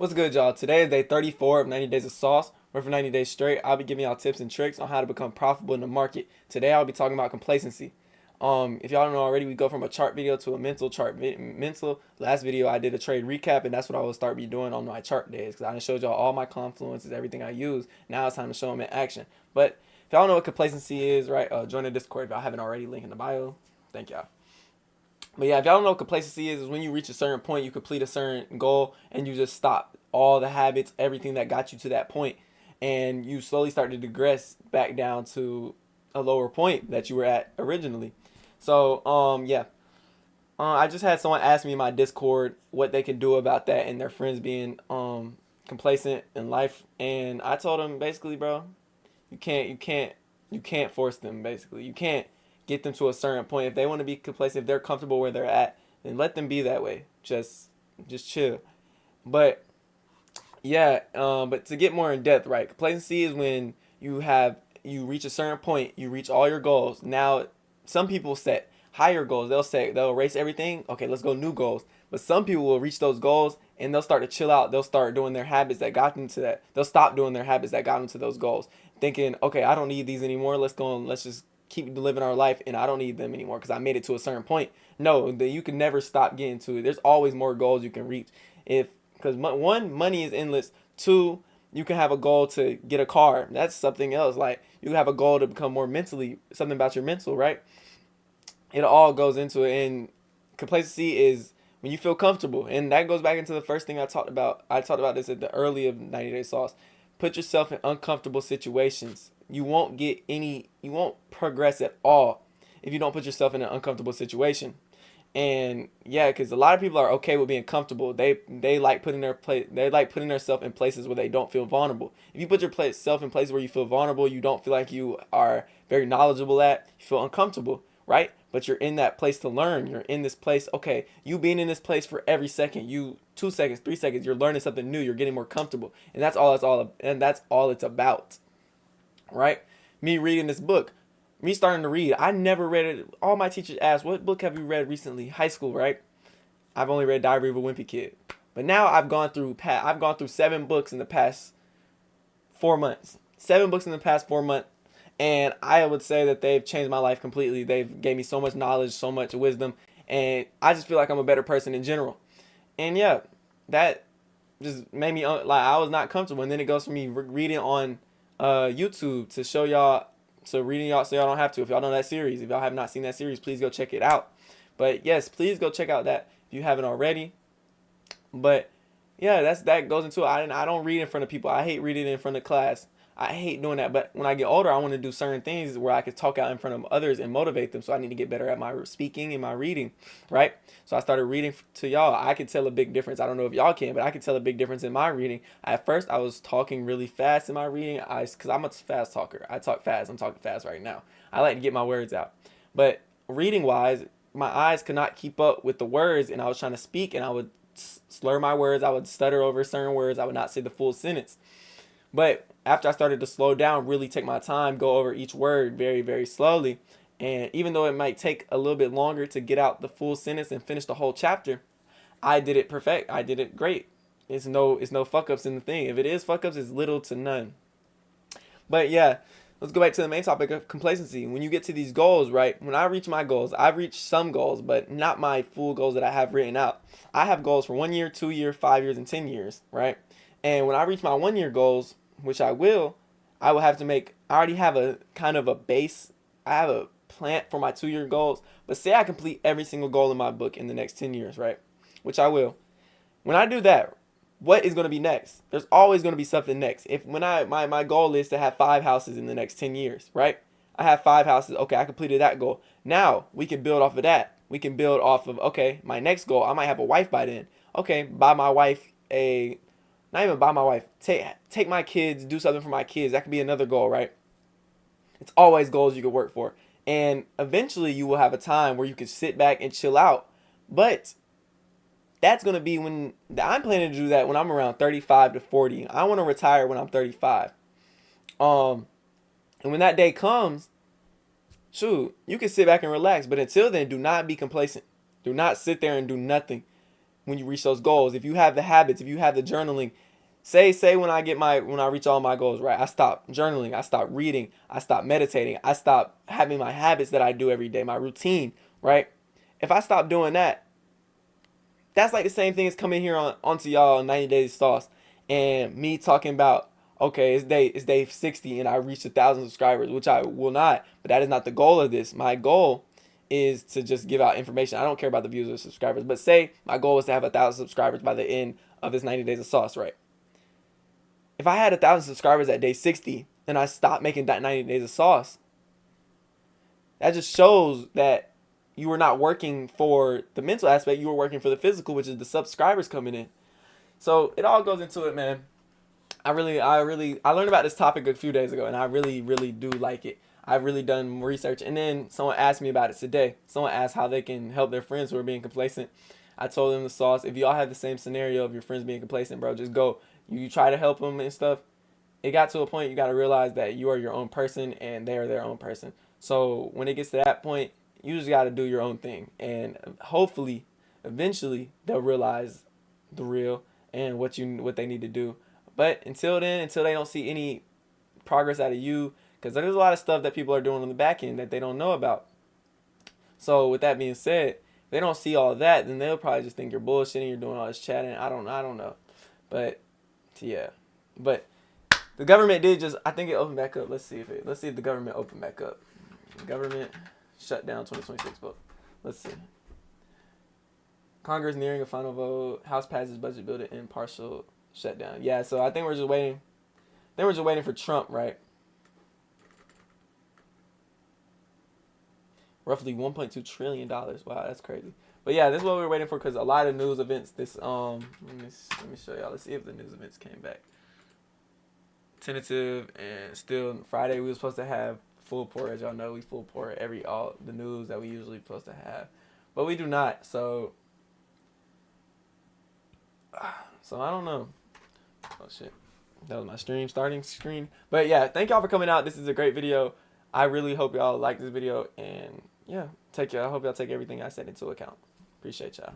What's good, y'all? Today is day 34 of 90 Days of Sauce, where for 90 days straight, I'll be giving y'all tips and tricks on how to become profitable in the market. Today, I'll be talking about complacency. If y'all don't know already, we go from a chart video to a mental chart. Mental. Last video, I did a trade recap, and that's what I will start be doing on my chart days because I done showed y'all all my confluences, everything I use. Now it's time to show them in action. But if y'all know what complacency is, right? Join the Discord if y'all haven't already. Link in the bio. Thank y'all. But yeah, if y'all don't know what complacency is when you reach a certain point, you complete a certain goal, and you just stop all the habits, everything that got you to that point, and you slowly start to digress back down to a lower point that you were at originally. So yeah, I just had someone ask me in my Discord what they can do about that and their friends being complacent in life, and I told them basically, bro, you can't force them. Basically, you can't get them to a certain point. If they want to be complacent, if they're comfortable where they're at, then let them be that way. Just chill. But yeah, but to get more in depth, right? Complacency is when you reach a certain point, you reach all your goals. Now, some people set higher goals. They'll erase everything. Okay, let's go new goals. But some people will reach those goals and they'll start to chill out. They'll start doing their habits that got them to that. They'll stop doing their habits that got them to those goals, thinking, okay, I don't need these anymore. Let's go and let's just keep living our life, and I don't need them anymore because I made it to a certain point. No, that you can never stop getting to it. There's always more goals you can reach. If because one, money is endless. Two, you can have a goal to get a car. That's something else. Like you have a goal to become more mentally something about your mental, right? It all goes into it. And complacency is when you feel comfortable, and that goes back into the first thing I talked about. I talked about this at the early of 90 Day Sauce. Put yourself in uncomfortable situations. You won't progress at all if you don't put yourself in an uncomfortable situation. And yeah, because a lot of people are okay with being comfortable. They like putting they like putting themselves in places where they don't feel vulnerable. If you put yourself in places where you feel vulnerable, you don't feel like you are very knowledgeable at, you feel uncomfortable, right? But you're in that place to learn. You're in this place. Okay, you being in this place for every second, you 2 seconds, 3 seconds, you're learning something new. You're getting more comfortable, and that's all it's about, right? Me reading this book, me starting to read. I never read it. All my teachers asked, "What book have you read recently?" High school, right? I've only read Diary of a Wimpy Kid, but now I've gone through 7 books in the past 4 months. 7 books in the past 4 months, and I would say that they've changed my life completely. They've gave me so much knowledge, so much wisdom, and I just feel like I'm a better person in general. And yeah, that just made me like I was not comfortable. And then it goes from me reading on YouTube to show y'all, so reading y'all so y'all don't have to. If y'all know that series, if y'all have not seen that series, please go check it out. But yes, please go check out that if you haven't already. But yeah, that goes into it. I don't read in front of people. I hate reading in front of class. I hate doing that. But when I get older, I want to do certain things where I could talk out in front of others and motivate them. So I need to get better at my speaking and my reading, right? So I started reading to y'all. I could tell a big difference. I don't know if y'all can, but I could tell a big difference in my reading. At first, I was talking really fast in my reading. Because I'm a fast talker. I talk fast. I'm talking fast right now. I like to get my words out. But reading wise, my eyes could not keep up with the words, and I was trying to speak, and I would slur my words. I would stutter over certain words. I would not say the full sentence. But after I started to slow down, really take my time, go over each word very, very slowly, and even though it might take a little bit longer to get out the full sentence and finish the whole chapter, I did it perfect. I did it great. It's no fuck ups in the thing. If it is fuck ups, it's little to none. But yeah, let's go back to the main topic of complacency. When you get to these goals, right? When I reach my goals, I've reached some goals, but not my full goals that I have written out. I have goals for 1 year, 2 year, 5 years, and 10 years, right? And when I reach my 1 year goals, which I will have to make. I already have a kind of a base. I have a plan for my 2 year goals. But say I complete every single goal in my book in the next 10 years, right? Which I will. When I do that, what is going to be next? There's always going to be something next. If when my goal is to have 5 houses in the next 10 years, right? I have 5 houses. Okay, I completed that goal. Now we can build off of that. We can build off of okay, my next goal. I might have a wife by then. Okay, buy my wife a not even buy my wife. Take my kids, do something for my kids. That could be another goal, right? It's always goals you could work for. And eventually you will have a time where you can sit back and chill out. But that's going to be when I'm planning to do that when I'm around 35 to 40. I want to retire when I'm 35. Um and when that day comes, shoot, you can sit back and relax, but until then do not be complacent. Do not sit there and do nothing. when you reach those goals. If you have the habits, if you have the journaling, say when I reach all my goals, right? I stop journaling, I stop reading, I stop meditating, I stop having my habits that I do every day, my routine, right? If I stop doing that, that's like the same thing as coming here onto y'all 90 Days Sauce and me talking about, okay, it's day 60 and I reached 1,000 subscribers, which I will not. But that is not the goal of this. My goal is to just give out information. I don't care about the views or subscribers. But say my goal is to have 1,000 subscribers by the end of this 90 Days of Sauce, right? If I had 1,000 subscribers at day 60 and I stopped making that 90 Days of Sauce, that just shows that you were not working for the mental aspect. You were working for the physical, which is the subscribers coming in. So it all goes into it, man. I learned about this topic a few days ago, and I really do like it. I've really done research, and then someone asked me about it today. Someone asked how they can help their friends who are being complacent. I told them the sauce. If y'all have the same scenario of your friends being complacent, bro, just go. You try to help them and stuff. It got to a point you got to realize that you are your own person and they are their own person. So when it gets to that point, you just got to do your own thing, and hopefully, eventually, they'll realize the real and what they need to do. But until then, until they don't see any progress out of you, because there's a lot of stuff that people are doing on the back end that they don't know about. So with that being said, if they don't see all of that, then they'll probably just think you're bullshitting, you're doing all this chatting. I don't know. But yeah. But the government did just, I think it opened back up. Let's see if the government opened back up. Government shut down 2026 vote. Let's see. Congress nearing a final vote. House passes budget bill to end partial shutdown. Yeah, so I think we're just waiting. For Trump, right? Roughly $1.2 trillion. Wow, that's crazy. But yeah, this is what we were waiting for, because a lot of news events let me show y'all. Let's see if the news events came back. Tentative, and still Friday we were supposed to have full port. As y'all know, we full port all the news that we usually supposed to have. But we do not. So I don't know. Oh shit. That was my stream starting screen. But yeah, thank y'all for coming out. This is a great video. I really hope y'all like this video, and yeah, I hope y'all take everything I said into account. Appreciate y'all.